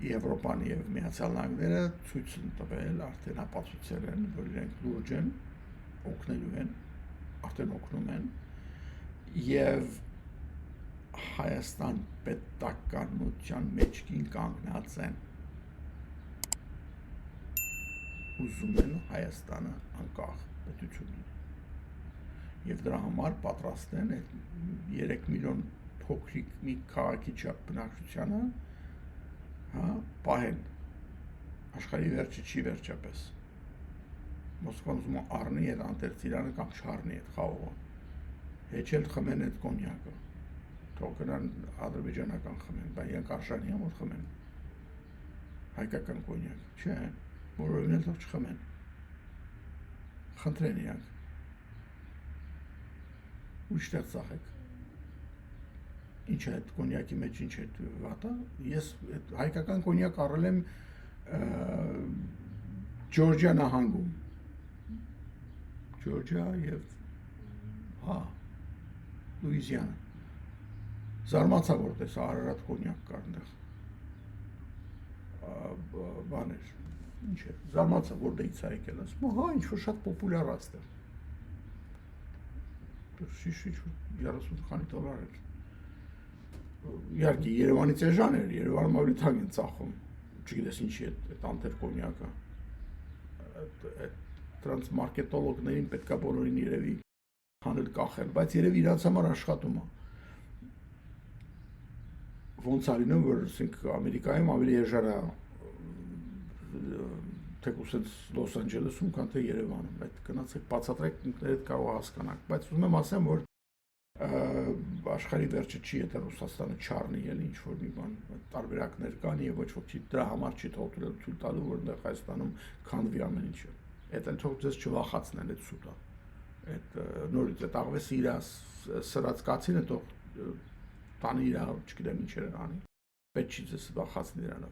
Եվրոպան եւ Միացյալ Նահանգները ցույց են տվել, արդեն ապացուցել են, որ իրենք լուրջ են, օգնելու են, արդեն օգնում են եւ Հայաստան պետականության մեջքին կանգնած են ուզում են Հայաստանը անկախ պետություն եւ դրա համար պատրաստ են 3 միլիոն փոքրիկ մի քաղաքի չափ բնակչությանը պահեն աշխարհի վերջը չի վերջապես Մոսկվան ուզում է առնի այդ անտերցիրանը կամ չառնի այդ խաղողը հեչել խմեն այդ կոնյակը թող գնան ադրբեջանական խմեն բայց իրենք արժանի համար խմեն հայկական կոնյակ չէ որովին էլ թող չխմեն խնդրեն իրանք ուրիշտեղ ծախեք ինչ է այդ կոնյակի մեջ ինչ է վատը ես հայկական կոնյակ առել եմ Ջորջիա նահանգում Ջորջիա եւ Լուիզիանա Զարմացա որ տեսա Արարատ կոնյակ կար այնտեղ բաներ ինչ է զարմացա որ դից է եկել ասում հա ինչ որ շատ պոպուլյար է այստեղ շիշ 30 քանի դոլար էր իհարկե Երևանից էժան էր Երևանում ավելի թանկ են ծախում չգիտես ինչի է այդ անտեր կոնյակը դրանց մարքետոլոգներին պետքա բոլորին երևի հանել կախել բայց երևի իրանց համար աշխատում է ոնց է լինում որ ասենք Ամերիկայում ավելի էժան է թեկուզ Լոս Անջելեսում քան թե Երևանում այդ գնացեք բացատրեք ինքներդ կարող հասկանաք բայց ուզում եմ ասեմ որ աշխարհի վերջը չի եթե Ռուսաստանը չառնի էլ ինչ որ մի բան տարբերակներ կան եւ ոչ ոքի դրա համար չի թույլ տալու որ այնտեղ Հայաստանում քանդվի ամեն ինչը այդ էլ թող ձեզ չվախացնեն այդ սուտը այդ նորից այդ աղվեսը իր սրած կացին է թող տանի իր չգիտեմ ինչեր անի պետք չի ձեզ վախացնի դրանով